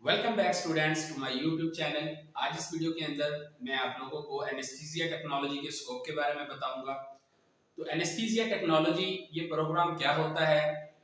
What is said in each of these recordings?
Welcome back students to my YouTube channel. आज इस video के अंदर मैं आप लोगों को एनेस्थीसिया टेक्नोलॉजी के स्कोप के बारे में बताऊंगा। तो एनेस्थीसिया टेक्नोलॉजी ये प्रोग्राम क्या होता है,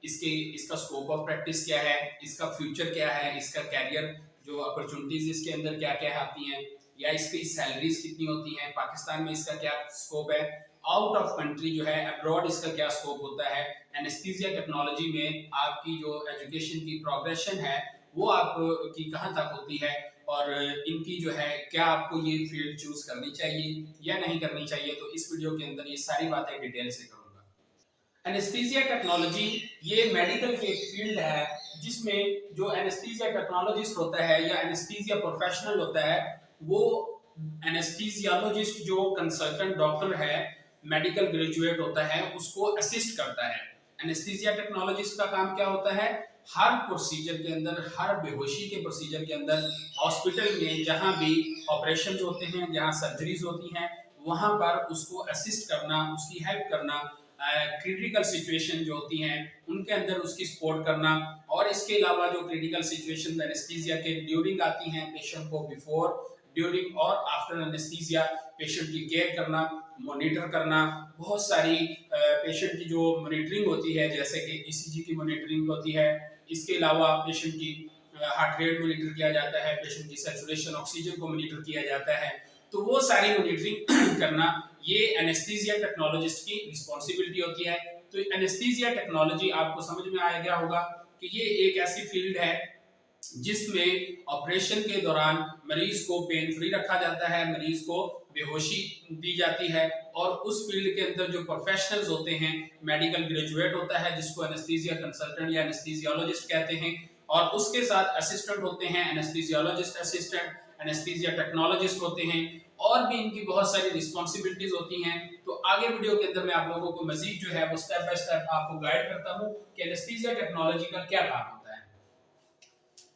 इसका स्कोप ऑफ प्रैक्टिस क्या है, इसका फ्यूचर क्या है, इसका कैरियर जो अपॉर्चुनिटीज इसके अंदर क्या क्या आती हैं, या इसकी सैलरीज कितनी होती हैं, पाकिस्तान में इसका क्या स्कोप है, आउट ऑफ कंट्री जो है अब्रॉड इसका क्या स्कोप होता है। एनेस्थीसिया टेक्नोलॉजी में आपकी जो एजुकेशन की प्रोग्रेशन है वो आपकी कहाँ तक होती है, और इनकी जो है क्या आपको ये फील्ड चूज करनी चाहिए या नहीं करनी चाहिए। तो इस वीडियो के अंदर ये सारी बातें डिटेल से करूंगा। एनेस्थीसिया टेक्नोलॉजी ये मेडिकल की एक फील्ड है जिसमें जो एनेस्थीसिया टेक्नोलॉजिस्ट होता है या एनेस्थीसिया प्रोफेशनल होता है वो एनेस्थीसियोलॉजिस्ट जो कंसल्टेंट डॉक्टर है, मेडिकल ग्रेजुएट होता है, उसको असिस्ट करता है। एनेस्थीसिया टेक्नोलॉजिस्ट का काम क्या होता है, हर प्रोसीजर के अंदर, हर बेहोशी के प्रोसीजर के अंदर हॉस्पिटल में जहां भी ऑपरेशन होते हैं, जहां सर्जरीज होती हैं, वहां पर उसको असिस्ट करना, उसकी हेल्प करना, क्रिटिकल सिचुएशन जो होती हैं उनके अंदर उसकी सपोर्ट करना। और इसके अलावा जो क्रिटिकल सिचुएशन एनेस्थीसिया के ड्यूरिंग आती हैं, पेशेंट को बिफोर, ड्यूरिंग और आफ्टर एनेस्थीसिया पेशेंट की केयर करना, मॉनिटर करना। बहुत सारी पेशेंट की जो मॉनिटरिंग होती है, जैसे कि ईसीजी की मॉनिटरिंग होती है, इसके अलावा पेशेंट की हार्ट रेट मॉनिटर किया जाता है, पेशेंट की सैचुरेशन ऑक्सीजन को मॉनिटर किया जाता है। तो वो सारी मॉनिटरिंग करना ये एनेस्थीसिया टेक्नोलॉजिस्ट की रिस्पॉन्सिबिलिटी होती है। तो एनेस्थीसिया टेक्नोलॉजी आपको समझ में आ गया होगा कि ये एक ऐसी फील्ड है जिसमें ऑपरेशन के दौरान मरीज को पेन फ्री रखा जाता है, मरीज को बेहोशी दी जाती है, और उस फील्ड के अंदर जो प्रोफेशनल्स होते हैं, मेडिकल ग्रेजुएट होता है जिसको एनेस्थीसिया कंसल्टेंट या एनेस्थीसियोलॉजिस्ट कहते हैं, और उसके साथ असिस्टेंट होते हैं एनेस्थीसियोलॉजिस्ट असिस्टेंट, एनेस्थीसिया टेक्नोलॉजिस्ट होते हैं, और भी इनकी बहुत सारी रिस्पॉन्सिबिलिटीज होती हैं। तो आगे वीडियो के अंदर मैं आप लोगों को मजीद जो है वो स्टेप बाय स्टेप आपको गाइड करता हूँ कि एनेस्थीसिया टेक्नोलॉजी का क्या काम होता है।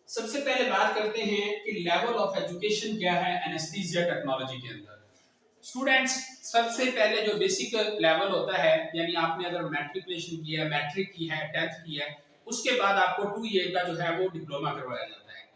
सबसे पहले बात करते हैं कि लेवल ऑफ एजुकेशन क्या है एनेस्थीसिया टेक्नोलॉजी के अंदर। स्टूडेंट्स, सबसे पहले जो बेसिक लेवल होता है, यानी आपने अगर मैट्रिकुलेशन किया है, मैट्रिक की है, 10th की है, उसके बाद आपको 2 ईयर का जो है वो डिप्लोमा करवाया जाता है।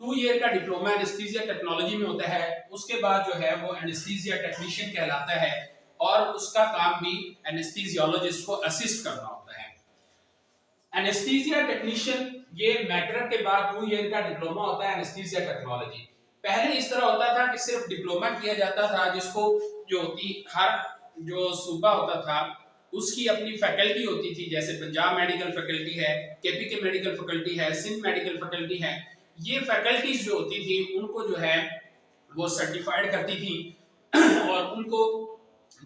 2 ईयर का डिप्लोमा एनेस्थीसिया टेक्नोलॉजी में होता है। उसके बाद जो है वो एनेस्थीसिया टेक्नीशियन कहलाता है, और उसका काम भी एनेस्थीसियोलॉजिस्ट को असिस्ट करना होता है। एनेस्थीसिया टेक्नीशियन ये मैट्रिक के बाद 2 ईयर का डिप्लोमा होता है एनेस्थीसिया टेक्नोलॉजी। पहले इस तरह होता था कि सिर्फ डिप्लोमा किया जाता था, जिसको जो होती हर जो सूबा होता था उसकी अपनी फैकल्टी होती थी, जैसे पंजाब मेडिकल फैकल्टी है, केपीके मेडिकल फैकल्टी है, सिंध मेडिकल फैकल्टी है। ये फैकल्टीज जो होती थी उनको जो है वो सर्टिफाइड करती थी और उनको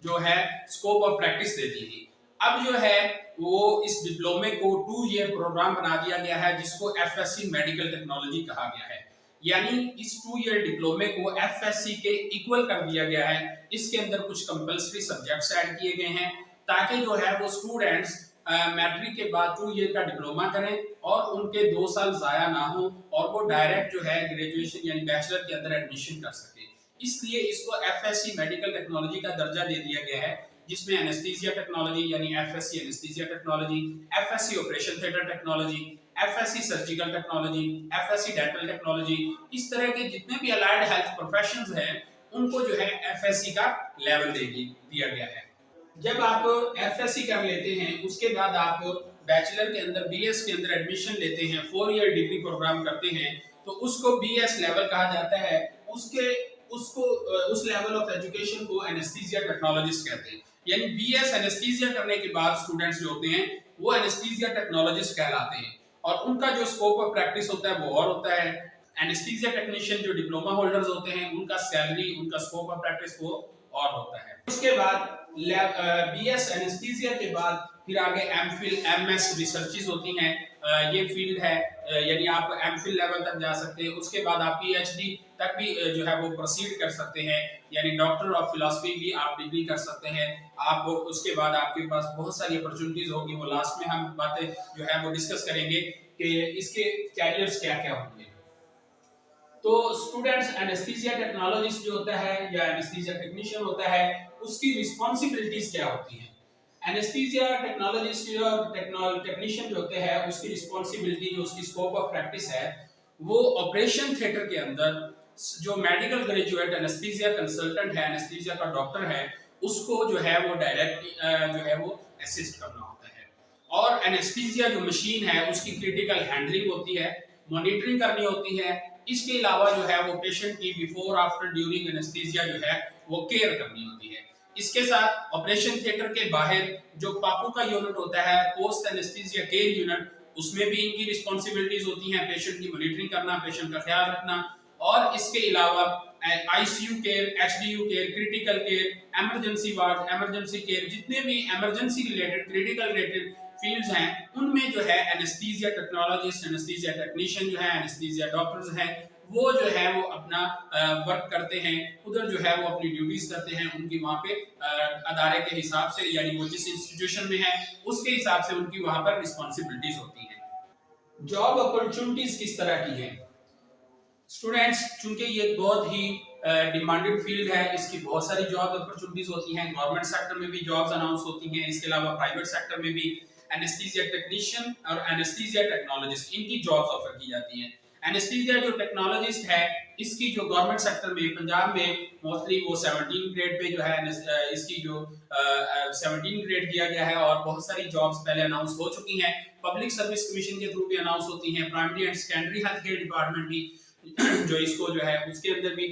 जो है स्कोप ऑफ प्रैक्टिस देती थी। अब जो है वो इस डिप्लोमे को 2 ईयर प्रोग्राम बना दिया गया है, जिसको एफएससी मेडिकल टेक्नोलॉजी कहा गया है। यानी इस 2 ईयर डिप्लोमे को एफएससी के इक्वल कर दिया गया है। इसके अंदर कुछ कंपलसरी सब्जेक्ट्स ऐड किए गए हैं ताकि जो है वो स्टूडेंट्स मैट्रिक के बाद 2 ईयर का डिप्लोमा करें और उनके 2 साल जाया ना हो, और वो डायरेक्ट जो है ग्रेजुएशन यानी बैचलर के अंदर एडमिशन कर सके। इसलिए इसको एफएससी मेडिकल टेक्नोलॉजी का दर्जा दे दिया गया है, जिसमें एनेस्थीसिया टेक्नोलॉजी यानी FSc anaesthesia technology, FSc operation theatre technology, FSc surgical technology, FSc dental technology, इस तरह के जितने भी अलाइड हेल्थ प्रोफेशंस हैं उनको जो है एफएससी का लेवल दिया गया है। जब आप एफएससी कर लेते हैं उसके बाद आप बैचलर के अंदर बीएस के अंदर एडमिशन लेते हैं, 4 ईयर डिग्री प्रोग्राम करते हैं, तो उसको बीएस लेवल कहा जाता है। उस लेवल ऑफ एजुकेशन को एनेस्थीसिया टेक्नोलॉजिस्ट कहते हैं। यानी बीएस एनेस्थीसिया करने के बाद स्टूडेंट्स जो होते हैं वो एनेस्थीसिया टेक्नोलॉजिस्ट कहलाते हैं, और उनका जो स्कोप ऑफ प्रैक्टिस होता है वो और होता है। एनेस्थीसिया टेक्नीशियन जो डिप्लोमा होल्डर्स होते हैं उनका सैलरी, उनका स्कोप ऑफ प्रैक्टिस वो और होता है। उसके बाद बीएस एनेस्थीसिया के बाद फिर आगे एमफिल एमएस रिसर्चेस होती हैं। ये फील्ड है, यानी आप एमफिल लेवल तक जा सकते हैं। उसके बाद आप पीएचडी तक भी जो है वो प्रोसीड कर सकते हैं, यानी डॉक्टर ऑफ फिलॉसफी भी आप डिग्री कर सकते हैं। आप उसके बाद आपके पास बहुत सारी अपॉर्चुनिटीज होगी, वो लास्ट में हम बातें जो है वो डिस्कस करेंगे कि इसके कैरियर्स क्या क्या होंगे। तो स्टूडेंट्स, एनेस्थीसिया टेक्नोलॉजिस्ट जो होता है या एनेस्थीसिया टेक्नीशियन होता है उसकी रिस्पॉन्सिबिलिटीज क्या होती हैं। एनेस्थीसिया टेक्नोलॉजिस्ट और टेक्नीशियन जो होते हैं उसकी रिस्पॉन्सिबिलिटी, जो उसकी स्कोप ऑफ प्रैक्टिस है, वो ऑपरेशन थिएटर के अंदर जो मेडिकल ग्रेजुएट एनेस्थीसिया कंसल्टेंट है, एनेस्थीसिया का डॉक्टर है, उसको जो है वो डायरेक्ट जो है वो असिस्ट करना होता है। और एनेस्थीसिया जो मशीन है उसकी क्रिटिकल हैंडलिंग होती है, मॉनिटरिंग करनी होती है। इसके अलावा जो है वो पेशेंट की बिफोर आफ्टर ड्यूरिंग एनेस्थीसिया जो है वो केयर करनी होती है। इसके साथ ऑपरेशन थिएटर के बाहर जो पापू का यूनिट होता है, पोस्ट एनेस्थीसिया केयर यूनिट, उसमें भी इनकी रिस्पॉन्सिबिलिटीज होती हैं, पेशेंट की मॉनिटरिंग करना, पेशेंट का ख्याल रखना। और इसके अलावा ICU care, HDU care, critical care, emergency ward, emergency care, जितने भी emergency related, critical related fields हैं, उनमें जो है एनेस्थीसिया टेक्नोलॉजिस्ट, एनेस्थीसिया टेक्नीशियन जो है, एनेस्थीसिया डॉक्टर्स हैं, वो जो है वो अपना वर्क करते हैं, उधर जो है वो अपनी ड्यूटीज करते हैं। उनकी वहां पे अदारे के हिसाब से, यानी वो जिस इंस्टीट्यूशन में है उसके हिसाब से उनकी वहां पर रिस्पॉन्सिबिलिटीज होती है। जॉब अपॉर्चुनिटीज किस तरह की है स्टूडेंट्स? चूंकि ये बहुत ही डिमांडेड फील्ड है, इसकी बहुत सारी जॉब अपॉर्चुनिटीज होती हैं। गवर्नमेंट सेक्टर में भी जॉब्स अनाउंस होती हैं, इसके अलावा प्राइवेट सेक्टर में भी एनेस्थीसिया टेक्नीशियन और एनेस्थीसिया टेक्नोलॉजिस्ट, इनकी जॉब्स ऑफर की जाती हैं। एनेस्थीसिया जो टेक्नोलॉजिस्ट है, इसकी जो गवर्नमेंट सेक्टर में पंजाब में मोस्टली वो 17 ग्रेड पे जो है इसकी जो 17 ग्रेड दिया गया है, और बहुत सारी जॉब्स पहले अनाउंस हो चुकी हैं। पब्लिक सर्विस कमीशन के थ्रू भी अनाउंस होती हैं। Primary and secondary health care department भी जो इसको जो है उसके अंदर भी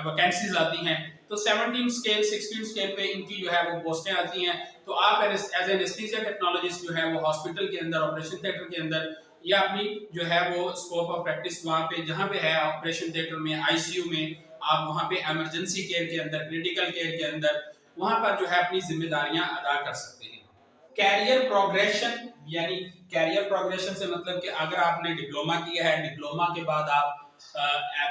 वैकेंसीज आती हैं। तो 17 स्केल 16 स्केल पे इनकी जो है वो पोस्टें आती हैं। तो आप एज एनेस्थीसिया टेक्नोलॉजिस्ट जो है वो हॉस्पिटल के अंदर, ऑपरेशन थिएटर के अंदर, या अपनी जो है वो स्कोप ऑफ प्रैक्टिस वहां पे जहां पे है ऑपरेशन थिएटर में, आईसीयू में, आप वहां पे इमरजेंसी केयर के अंदर, क्रिटिकल केयर के अंदर, वहां पर जो है अपनी जिम्मेदारियां अदा कर सकते हैं। कैरियर प्रोग्रेशन, यानी कैरियर प्रोग्रेशन से मतलब कि अगर आपने डिप्लोमा किया है, डिप्लोमा के बाद आप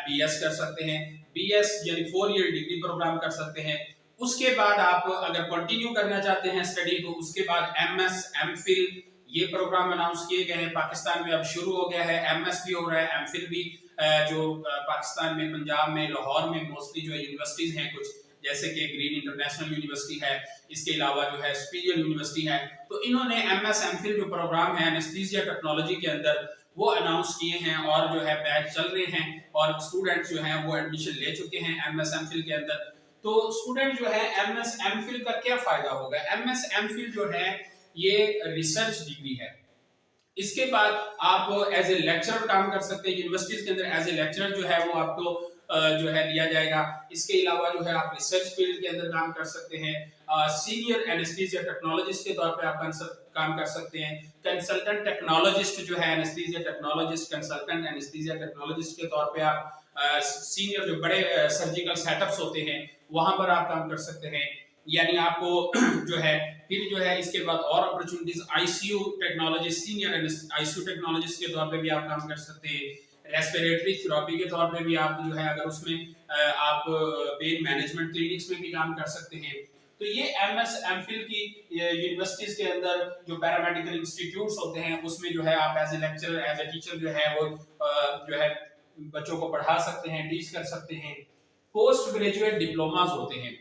बीएस कर सकते हैं। बीएस यानी 4 ईयर डिग्री प्रोग्राम कर सकते हैं। उसके बाद आप अगर कंटिन्यू करना चाहते हैं स्टडी, तो उसके बाद एमएस, एमफिल, ये प्रोग्राम अनाउंस किए गए हैं। पाकिस्तान में अब शुरू हो गया है, एमएस भी हो रहा है, एमफिल भी। जो पाकिस्तान में, पंजाब में, लाहौर में मोस्टली जो यूनिवर्सिटीज हैं कुछ, जैसे कि ग्रीन इंटरनेशनल यूनिवर्सिटी है, इसके अलावा जो है स्पीरियल यूनिवर्सिटी है, तो इन्होंने एमएस एमफिल जो प्रोग्राम है एनेस्थीसिया टेक्नोलॉजी के अंदर वो अनाउंस किए हैं, और जो है बैच चल रहे हैं, और स्टूडेंट्स जो हैं वो एडमिशन ले चुके हैं एमएस एमफिल के अंदर। तो स्टूडेंट जो है एमएस एमफिल का क्या फायदा होगा? एमएस एमफिल जो है ये रिसर्च डिग्री है। इसके बाद आप एज ए लेक्चरर काम कर सकते हैं यूनिवर्सिटीज के अंदर। एज ए लेक्चरर जो है वो आपको जो है दिया जाएगा। इसके अलावा जो है आप रिसर्च फील्ड के अंदर काम कर सकते हैं। सीनियर एनेस्थीसिया टेक्नोलॉजिस्ट के तौर पे आप काम कर सकते हैं। कंसल्टेंट टेक्नोलॉजिस्ट जो है, anaesthesia technologist, consultant anaesthesia technologist के तौर पे आप सीनियर जो बड़े सर्जिकल सेटअप्स होते हैं वहां पर आप काम कर सकते हैं। यानी आपको जो है फिर जो है इसके बाद और opportunities, ICU technologist, senior ICU technologist के तौर पे भी आप काम कर सकते हैं। रेस्पिरेटरी थेरेपी के तौर पे भी आप जो है अगर उसमें आप पेन मैनेजमेंट क्लिनिक्स में भी काम कर सकते हैं। तो ये एमएस एमफिल की यूनिवर्सिटीज के अंदर जो पैरामेडिकल इंस्टीट्यूट्स होते हैं उसमें जो है आप as a lecturer, as a teacher जो है वो जो है बच्चों को पढ़ा सकते हैं, टीच कर सकते हैं। पोस्ट ग्रेजुएट डिप्लोमास होते हैं।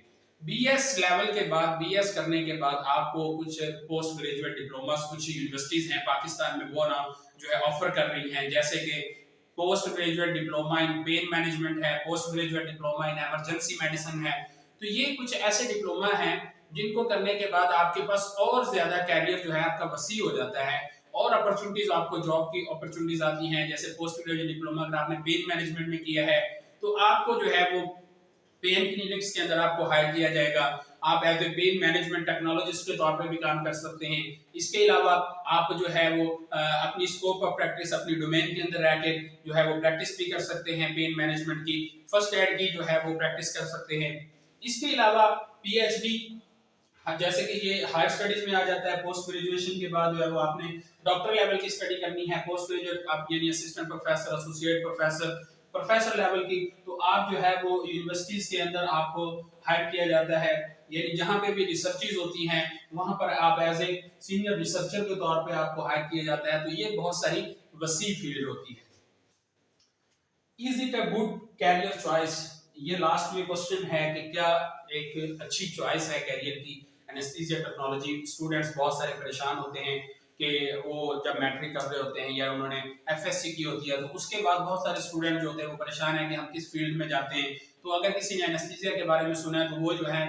बीएस लेवल के बाद, बीएस करने के बाद आपको कुछ पोस्ट ग्रेजुएट डिप्लोमास कुछ यूनिवर्सिटीज हैं पाकिस्तान में वो ना जो है ऑफर कर रही हैं, जैसे कि post graduate diploma in pain management है, post graduate diploma in emergency medicine है। तो ये कुछ ऐसे डिप्लोमा हैं जिनको करने के बाद आपके पास और ज्यादा कैरियर जो है आपका वसी हो जाता है, और अपॉर्चुनिटीज, आपको जॉब की अपॉर्चुनिटीज आती हैं। जैसे पोस्ट ग्रेजुएट डिप्लोमा अगर आपने पेन मैनेजमेंट में किया है तो आपको जो है वो पेन क्लिनिक्स के अंदर आपको हायर किया जाएगा। आप as a pain management technologist के तौर पे भी काम कर सकते हैं। इसके अलावा आप जो है वो अपनी स्कोप ऑफ प्रैक्टिस, अपनी डोमेन के अंदर रह के जो है वो प्रैक्टिस भी कर सकते हैं पेन मैनेजमेंट की, फर्स्ट एड की जो है वो प्रैक्टिस कर सकते हैं। इसके अलावा पीएचडी, जैसे कि ये हायर स्टडीज में आ जाता है। पोस्ट ग्रेजुएशन के बाद जो है वो आपने डॉक्टर लेवल की स्टडी करनी है। पोस्ट ग्रेजुएट आप यानी assistant professor, associate professor, professor level की, तो आप जो है वो यूनिवर्सिटीज के अंदर आपको हायर किया जाता है। यानी जहां पे भी रिसर्चेज होती हैं वहां पर आप एज ए सीनियर रिसर्चर के तौर पे आपको हायर किया जाता है। तो ये बहुत सारी वसी फील्ड होती है। Is it a good career choice? ये लास्ट में क्वेश्चन है कि क्या एक अच्छी चॉइस है कैरियर की एनेस्थीसिया टेक्नोलॉजी? स्टूडेंट्स बहुत सारे परेशान होते हैं कि वो जब मैट्रिक कर रहे होते हैं या उन्होंने एफएससी की होती है, तो उसके बाद बहुत सारे स्टूडेंट जो होते हैं वो परेशान है कि हम किस फील्ड में जाते हैं। तो अगर किसी ने एनेस्थीसिया के बारे में सुना है तो वो जो है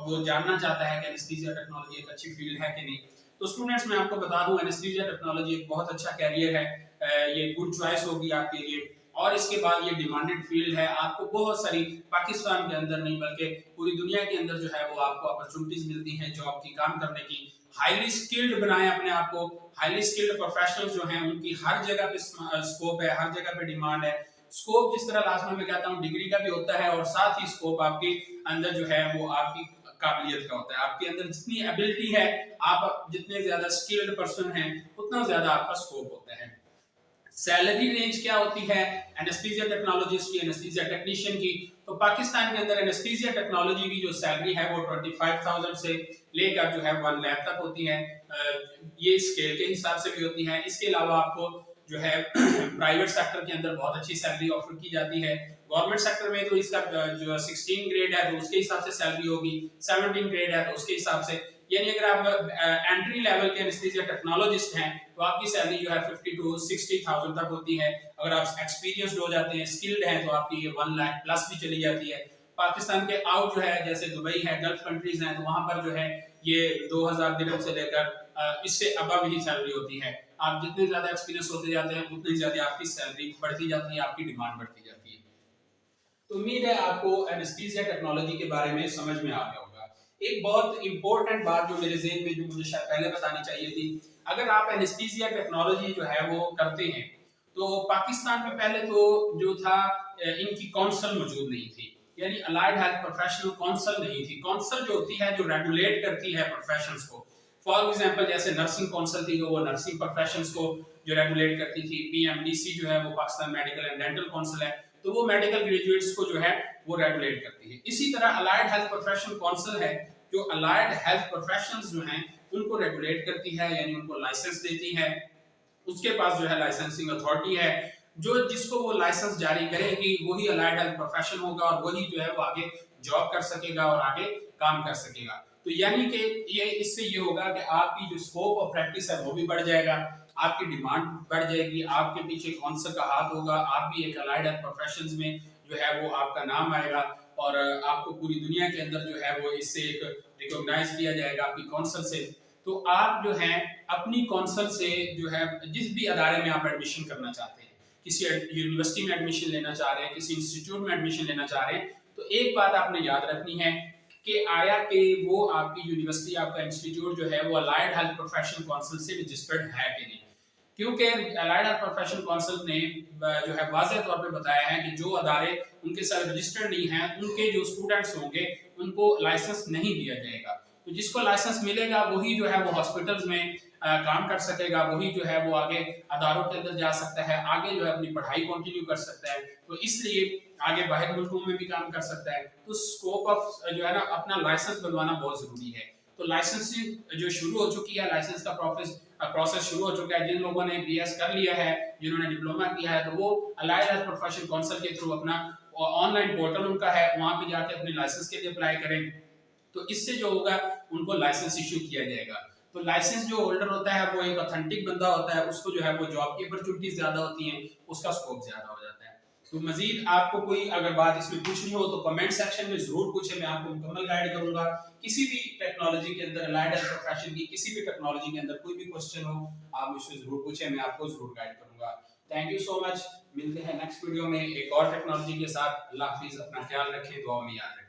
वो जानना चाहता है कि एनेस्थीसिया टेक्नोलॉजी एक अच्छी फील्ड है कि नहीं। तो स्टूडेंट्स मैं आपको बता दूं, एनेस्थीसिया टेक्नोलॉजी एक बहुत अच्छा कैरियर है, ये गुड चॉइस होगी आपके लिए। और इसके बाद ये डिमांडेड फील्ड है, आपको बहुत सारी पाकिस्तान के अंदर नहीं बल्कि पूरी दुनिया के अंदर जो है वो आपको अपॉर्चुनिटीज मिलती हैं जॉब की, काम करने की। हाईली स्किल्ड बनाएं अपने आप को, हाईली स्किल्ड प्रोफेशनल्स जो हैं उनकी हर जगह पे स्कोप है, हर जगह पे डिमांड है। स्कोप जिस तरह लास्ट में मैं कहता हूँ डिग्री का भी होता है, और साथ ही स्कोप आपके अंदर जो है वो आपकी काबिलियत का होता है। आपके अंदर जितनी एबिलिटी है, आप जितने ज्यादा स्किल्ड पर्सन हैं, उतना ज्यादा आपका स्कोप होता है। सैलरी रेंज क्या होती है एनेस्थीसिया टेक्नोलॉजिस्ट की, एनेस्थीसिया टेक्नीशियन की? तो पाकिस्तान के अंदर एनेस्थीसिया टेक्नोलॉजी की जो सैलरी है वो 25,000 से लेकर जो है 1 लाख तक होती है। ये स्केल के हिसाब से भी होती है। इसके अलावा आपको जो है प्राइवेट सेक्टर के अंदर बहुत अच्छी सैलरी ऑफर की जाती है। गवर्नमेंट सेक्टर में तो इसका जो 16 ग्रेड है तो उसके हिसाब से सैलरी होगी, 17 ग्रेड है तो उसके हिसाब से। यानी अगर आप एंट्री लेवल के एनेस्थीसिया टेक्नोलॉजिस्ट हैं तो आपकी सैलरी जो है 50 to 60,000 तक होती है। अगर आप एक्सपीरियंस्ड हो जाते हैं, स्किल्ड हैं, तो आपकी ये 1 लाख प्लस भी चली जाती है। पाकिस्तान के आउट जो है जैसे दुबई है, गल्फ कंट्रीज हैं, तो वहां पर जो है ये 2000 दिरहम से लेकर इससे अबव ही सैलरी होती है। आप जितने ज्यादा एक्सपीरियंस होते जाते हैं उतनी ज्यादा आपकी सैलरी बढ़ती जाती है, आपकी डिमांड बढ़ती जाती है। तो उम्मीद है आपको एनेस्थीसिया टेक्नोलॉजी के बारे में समझ में आ गया होगा। एक बहुत इंपॉर्टेंट बात जो मेरे ज़हन में, जो मुझे शायद पहले बतानी चाहिए थी, अगर आप एनेस्थीसिया टेक्नोलॉजी जो है वो करते हैं तो पाकिस्तान में पहले तो जो था इनकी काउंसिल मौजूद नहीं थी, यानी अलाइड हेल्थ प्रोफेशनल काउंसिल नहीं थी। काउंसिल जो होती है जो रेगुलेट करती है प्रोफेशंस को, फॉर एग्जांपल जैसे नर्सिंग काउंसिल थी, वो नर्सिंग प्रोफेशंस को जो रेगुलेट करती थी। पीएमडीसी जो है वो Pakistan medical and dental council है, तो वो मेडिकल ग्रेजुएट्स को जो है वो रेगुलेट करती है। इसी तरह अलाइड हेल्थ प्रोफेशनल काउंसिल है जो अलाइड हेल्थ प्रोफेशनल्स जो हैं उनको रेगुलेट करती है, यानी उनको लाइसेंस देती है। उसके पास जो है लाइसेंसिंग अथॉरिटी है, जो जिसको वो लाइसेंस जारी करेगी वही अलाइड हेल्थ प्रोफेशन होगा और वही जो है वो आगे जॉब कर सकेगा और आगे काम कर सकेगा। तो यानी कि ये इससे ये होगा कि आपकी जो स्कोप ऑफ प्रैक्टिस है वो भी बढ़ जाएगा, आपकी डिमांड बढ़ जाएगी, आपके पीछे काउंसिल का हाथ होगा, आप भी एक अलाइड हेल्थ प्रोफेशंस में जो है वो आपका नाम आएगा और आपको पूरी दुनिया के अंदर जो है वो इससे एक रिकॉग्नाइज किया जाएगा आपकी काउंसिल से। तो आप जो है अपनी काउंसिल से जो है जिस भी अदारे में आप एडमिशन करना चाहते हैं, किसी यूनिवर्सिटी में एडमिशन लेना चाह रहे हैं, किसी इंस्टीट्यूट में एडमिशन लेना चाह रहे हैं, तो एक बात आपने याद रखनी है कि आया कि वो आपकी यूनिवर्सिटी, आपका इंस्टीट्यूट जो है वो अलाइड हेल्थ प्रोफेशनल काउंसिल से रजिस्टर्ड है कि नहीं। क्योंकि अलाइड हेल्थ प्रोफेशनल काउंसिल ने जो है वाज़ेह तौर पे बताया है कि जो अदारे उनके साथ रजिस्टर्ड नहीं हैं उनके जो स्टूडेंट्स होंगे उनको लाइसेंस नहीं दिया जाएगा। तो जिसको लाइसेंस मिलेगा वही जो है वो हॉस्पिटल्स में काम कर सकेगा, वही जो है वो आगे अदारों के अंदर जा सकता है, आगे जो है अपनी पढ़ाई कंटिन्यू कर सकता है। तो इसलिए आगे बाहर मुल्कों में भी काम कर सकता है। तो स्कोप ऑफ जो है ना अपना लाइसेंस बनवाना बहुत जरूरी है। तो लाइसेंसिंग जो शुरू हो चुकी है, लाइसेंस का प्रोसेस शुरू हो चुका है। जिन लोगों ने बीएस कर लिया है, जिन्होंने डिप्लोमा किया है, तो वो अलाइड हेल्थ प्रोफेशनल काउंसिल के थ्रू अपना ऑनलाइन पोर्टल उनका है, वहां पे जाके अपने लाइसेंस के लिए अप्लाई करें। तो इससे जो होगा उनको लाइसेंस इशू किया जाएगा। तो लाइसेंस जो होल्डर होता है वो एक ऑथेंटिक बंदा होता है, उसको जो है वो जॉब की अपॉर्चुनिटीज ज्यादा होती हैं, उसका स्कोप ज्यादा हो जाता है। तो मजीद आपको कोई अगर बात इसमें पूछनी हो तो कमेंट सेक्शन में जरूर पूछें, मैं आपको मुकम्मल गाइड करूंगा। किसी भी टेक्नोलॉजी के अंदर, अलाइड हेल्थ प्रोफेशन की किसी भी टेक्नोलॉजी के अंदर कोई भी क्वेश्चन हो आप मुझसे जरूर पूछें, मैं आपको जरूर गाइड करूंगा। Thank you so much. मिलते हैं नेक्स्ट वीडियो में एक और टेक्नोलॉजी के साथ। अल्लाह हाफिज, अपना ख्याल रखें, दुआ में याद रखें।